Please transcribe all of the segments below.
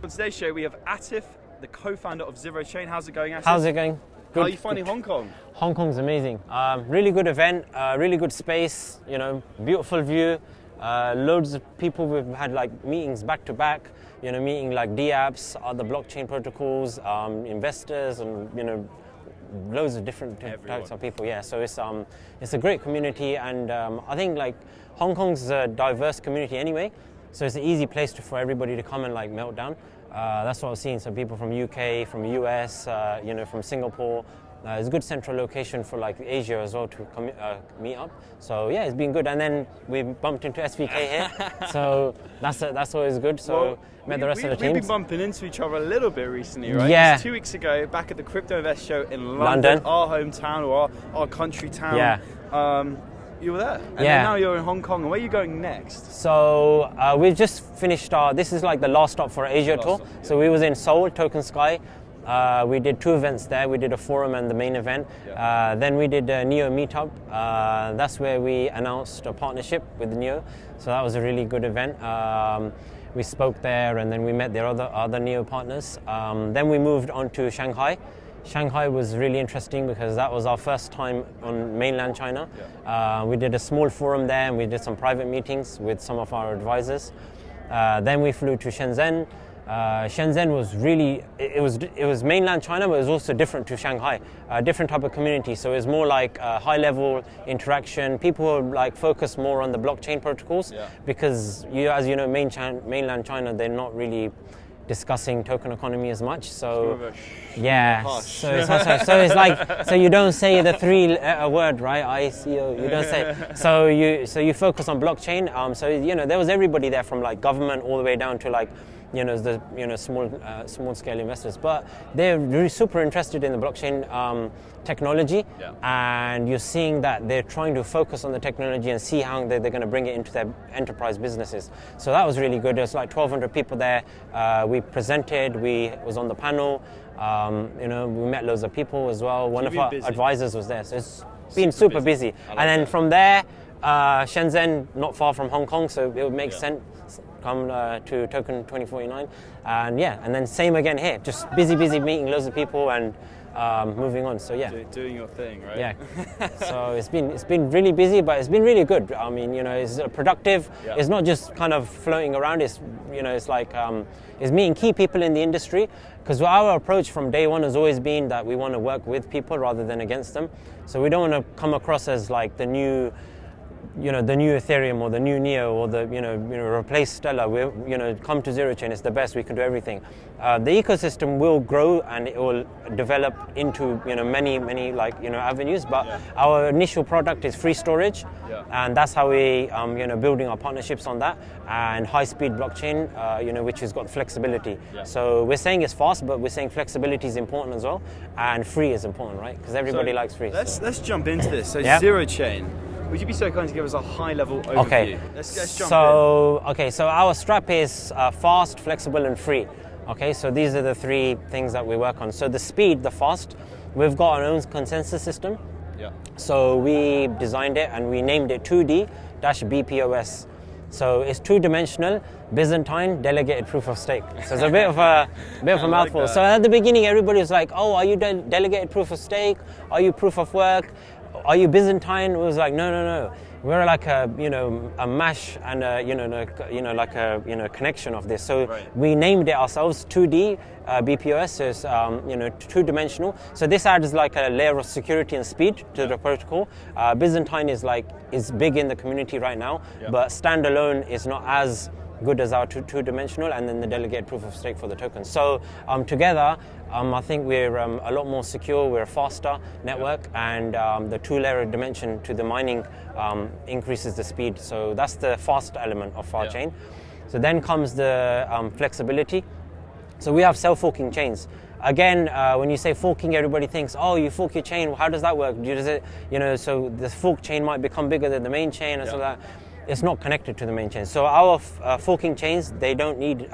on today's show we have Atif, the co-founder of 0CHAIN. How's it going, Atif? How's it going? Good. How are you finding Hong Kong? Hong Kong's amazing. Really good event, really good space, beautiful view, loads of people. We've had like meetings back to back, meeting like DApps, other blockchain protocols, investors, and loads of different types of people. Yeah, so it's a great community, and I think like Hong Kong's a diverse community anyway, so it's an easy place for everybody to come and like melt down. That's what I've seen. So people from UK, from US, from Singapore. It's a good central location for like Asia as well to come meet up. So yeah, it's been good. And then we bumped into SVK here, so that's always good. So met the rest of the teams. We've been bumping into each other a little bit recently, right? Yeah. 2 weeks ago, back at the Crypto Invest show in London, our hometown or our country town. Yeah. You were there, and then now you're in Hong Kong. And where are you going next? So we've just finished this is like the last stop for Asia tour. Yeah. So we was in Seoul, Token Sky. We did 2 events there. We did a forum and the main event. Yeah. Then we did a NEO meetup. That's where we announced a partnership with NEO. So that was a really good event. We spoke there, and then we met their other NEO partners. Then we moved on to Shanghai. Shanghai was really interesting because that was our first time on mainland China. Yeah. We did a small forum there, and we did some private meetings with some of our advisors. Then we flew to Shenzhen. Shenzhen was really, it was mainland China, but it was also different to Shanghai, different type of community. So it was more like high level interaction. People were like focused more on the blockchain protocols, because as you know, mainland China, they're not really discussing token economy as much. So yeah, so it's like, so you don't say the 3-letter word, right? ICO, you don't say. So you focus on blockchain. So there was everybody there, from like government all the way down to like small scale investors, but they're really super interested in the blockchain technology, and you're seeing that they're trying to focus on the technology and see how they're going to bring it into their enterprise businesses. So that was really good. There's like 1,200 people there. We presented. We was on the panel. We met loads of people as well. One of our advisors was there, so it's been super busy. And then from there, Shenzhen, not far from Hong Kong, so it would make sense. Come to Token 2049, and then same again here. Just busy meeting loads of people and moving on. So yeah, doing your thing, right? Yeah. So it's been really busy, but it's been really good. I mean, it's productive. Yeah. It's not just kind of floating around. It's it's like it's meeting key people in the industry. Because our approach from day one has always been that we want to work with people rather than against them. So we don't want to come across as like the new Ethereum or the new NEO or the replace Stellar. We come to 0CHAIN. It's the best. We can do everything. The ecosystem will grow and it will develop into many like avenues. But our initial product is free storage, and that's how we building our partnerships on that, and high-speed blockchain, which has got flexibility. Yeah. So we're saying it's fast, but we're saying flexibility is important as well, and free is important, right? Because everybody likes free. Let's jump into this. So 0CHAIN. Would you be so kind to give us a high-level overview? Okay. Let's jump in. Okay, so our strap is fast, flexible, and free. Okay, so these are the 3 things that we work on. So the speed, the fast, we've got our own consensus system. Yeah. So we designed it and we named it 2D-BPOS. So it's 2-dimensional Byzantine delegated proof of stake. So it's a bit of a mouthful. Like, so at the beginning, everybody was like, "Oh, are you delegated proof of stake? Are you proof of work? Are you Byzantine?" It was like, no. We're like a mash and a connection of this. So we named it ourselves 2D BPOS. So it's 2-dimensional. So this adds like a layer of security and speed to the protocol. Byzantine is big in the community right now, but standalone is not as good as our two-dimensional, and then the delegated proof of stake for the tokens. So together, I think we're a lot more secure, we're a faster network, and the 2-layer dimension to the mining increases the speed. So that's the fast element of our chain. So then comes the flexibility. So we have self-forking chains. Again, when you say forking, everybody thinks, "Oh, you fork your chain. How does that work? So the fork chain might become bigger than the main chain, and so that." It's not connected to the main chain. So our forking chains, they don't need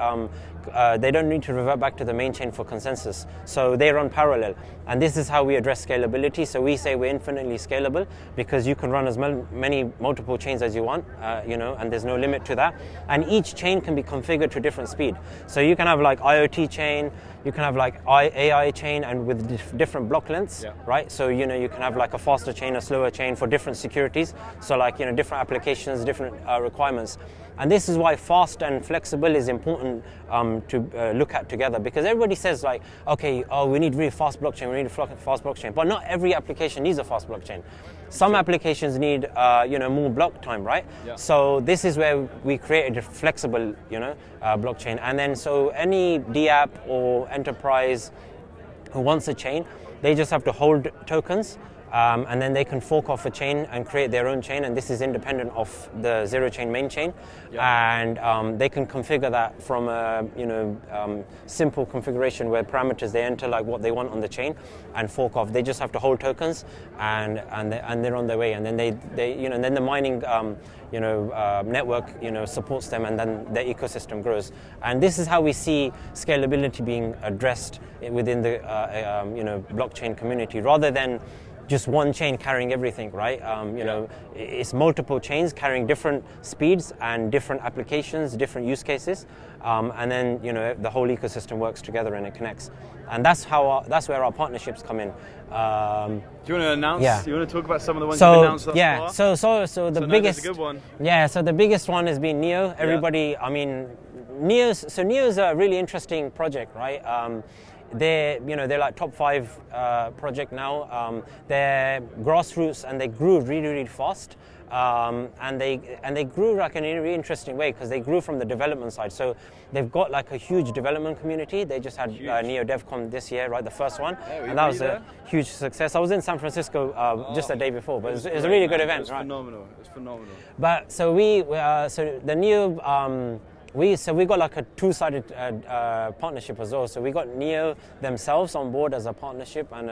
they don't need to revert back to the main chain for consensus. So they run parallel. And this is how we address scalability. So we say we're infinitely scalable because you can run as many multiple chains as you want, and there's no limit to that. And each chain can be configured to different speed. So you can have like IoT chain, you can have like AI chain, and with different block lengths, right? So, you can have like a faster chain, a slower chain for different securities. So like, different applications, different requirements. And this is why fast and flexible is important to look at together, because everybody says like, okay, we need really fast blockchain, we need a fast blockchain, but not every application needs a fast blockchain. Some applications need, more block time, right? Yeah. So this is where we created a flexible, blockchain. And then so any DApp or enterprise who wants a chain, they just have to hold tokens. And then they can fork off a chain and create their own chain, and this is independent of the zero-chain main chain. And they can configure that from a simple configuration where parameters they enter like what they want on the chain and fork off. They just have to hold tokens, and they're on their way. And then they then the mining network supports them, and then their ecosystem grows. And this is how we see scalability being addressed within the blockchain community, rather than just one chain carrying everything, right? It's multiple chains carrying different speeds and different applications, different use cases, and then the whole ecosystem works together and it connects. And that's where our partnerships come in. Do you want to announce? Yeah. You want to talk about some of the ones you've announced thus far? So the biggest. There's a good one. Yeah. So the biggest one has been Neo. Everybody, I mean, Neo's a really interesting project, right? They're like top 5 project now. They're grassroots and they grew really, really fast. And they grew like in a really interesting way because they grew from the development side. So they've got like a huge development community. They just had Neo DevCon this year, right, the first one, and that was a huge success. I was in San Francisco just the day before, but it was a really good event. It was phenomenal. It was phenomenal. But so so the Neo. We got like a two-sided partnership as well. So we got Neo themselves on board as a partnership and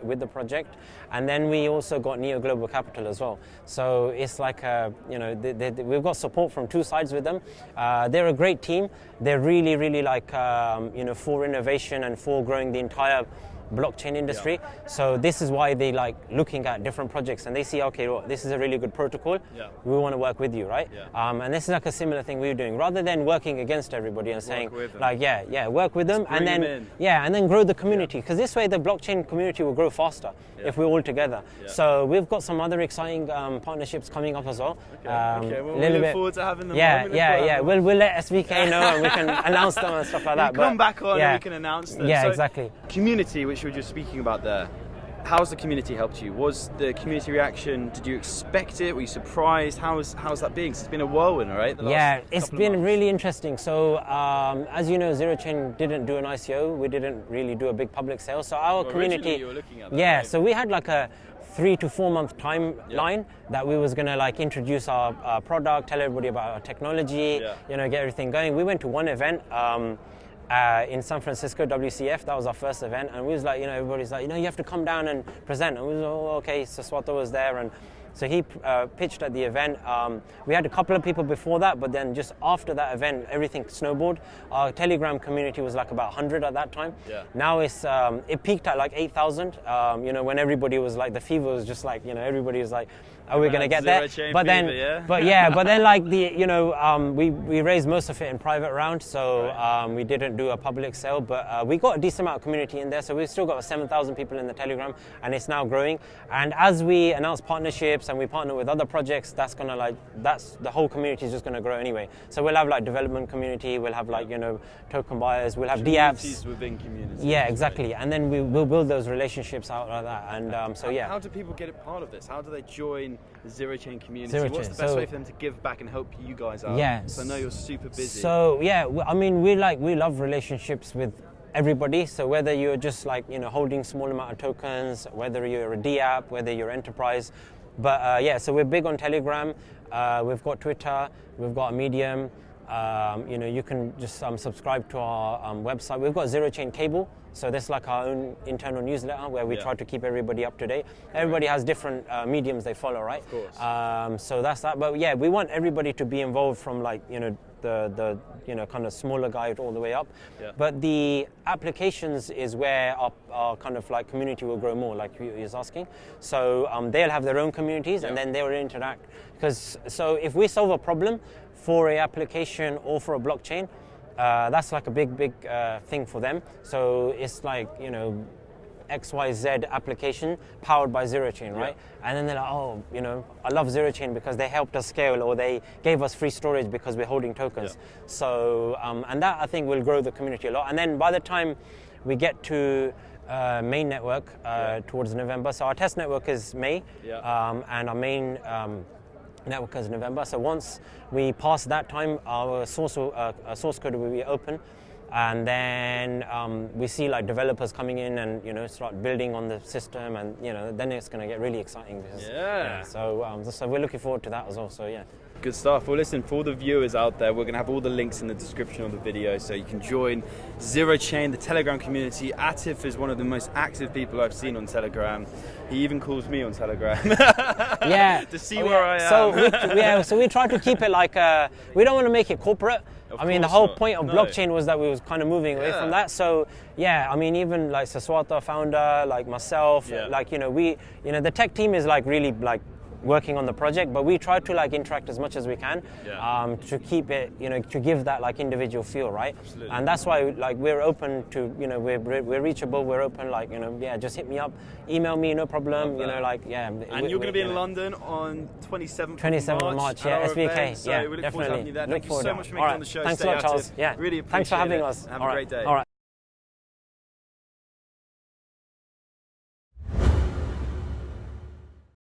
with the project, and then we also got Neo Global Capital as well. So it's like we've got support from two sides with them. They're a great team. They're really, really like for innovation and for growing the entire blockchain industry. So this is why they like looking at different projects and they see, okay, well, this is a really good protocol. We want to work with you, right? And this is like a similar thing we're doing, rather than working against everybody and saying like, work with them and then grow the community, because this way the blockchain community will grow faster if we're all together. So we've got some other exciting partnerships coming up as well. Okay. Well, we look forward to having them. We'll let SVK know and we can announce them and stuff like that. Come back on and we can announce them. Yeah, so, exactly. Community, which we were just speaking about there. How's the community helped you? Was the community reaction, did you expect it? Were you surprised? How's that been? It's been a whirlwind, right? It's been really interesting. So as you know, ZeroChain didn't do an ICO. We didn't really do a big public sale. So our community, you were looking at that, right? So we had like a 3 to 4 month timeline that we was gonna like introduce our product, tell everybody about our technology, get everything going. We went to one event in San Francisco, WCF. That was our first event, and we was like, everybody's like, you have to come down and present. And we was okay. So Swato was there, and so he pitched at the event. We had a couple of people before that, but then just after that event, everything snowballed. Our Telegram community was like about 100 at that time. Now it peaked at like 8,000. When everybody was like, the fever was just like, everybody was like, are we going to get there? But then, like we raised most of it in private round, so we didn't do a public sale, but we got a decent amount of community in there. So we've still got 7,000 people in the Telegram, and it's now growing. And as we announce partnerships and we partner with other projects, that's the whole community is just going to grow anyway. So we'll have like development community, we'll have like token buyers, we'll have DApps within communities. Yeah, exactly. And then we'll build those relationships out like that. And how do people get a part of this? How do they join the ZeroChain community? What's the best way for them to give back and help you guys out? So I know you're super busy. So we love relationships with everybody. So whether you're just like holding small amount of tokens, whether you're a DApp, whether you're enterprise, but so we're big on Telegram. We've got Twitter, we've got a Medium. You can just subscribe to our website. We've got ZeroChain Cable, so that's like our own internal newsletter where we try to keep everybody up to date. Everybody has different mediums they follow, right? Of course. So that's that. But we want everybody to be involved from like the kind of smaller guy all the way up. Yeah. But the applications is where our kind of like community will grow more, like you was asking. So they'll have their own communities, and then they will interact. Because so if we solve a problem for a application or for a blockchain, that's like a big thing for them. So it's like, XYZ application powered by 0CHAIN, right? And then they're like, oh, I love 0CHAIN because they helped us scale, or they gave us free storage because we're holding tokens. So, and that I think will grow the community a lot. And then by the time we get to main network towards November, so our test network is May, and our main network is November. So once we pass that time, our source code will be open. And then we see like developers coming in and start building on the system, and then it's going to get really exciting. Because, so we're looking forward to that as well. So yeah. Good stuff. Well, listen, for all the viewers out there, we're going to have all the links in the description of the video, so you can join 0CHAIN, the Telegram community. Atif is one of the most active people I've seen on Telegram. He even calls me on Telegram. To see where I am. So we try to keep it like we don't want to make it corporate. I mean, the whole point of blockchain was that we was kind of moving away from that. So yeah, I mean, even like Saswata founder, like myself, like we, the tech team is like really like working on the project, but we try to like interact as much as we can to keep it, to give that like individual feel, right? Absolutely. And that's why like we're open to, we're reachable, we're open, like, just hit me up, email me, no problem, And you're going to be in London on 27th of March, SVK, so we look forward to having you there. Thank you so much for making on the show. Thanks a lot, Charles. Yeah, Really appreciate it. Thanks for having us. Have a great day. All right.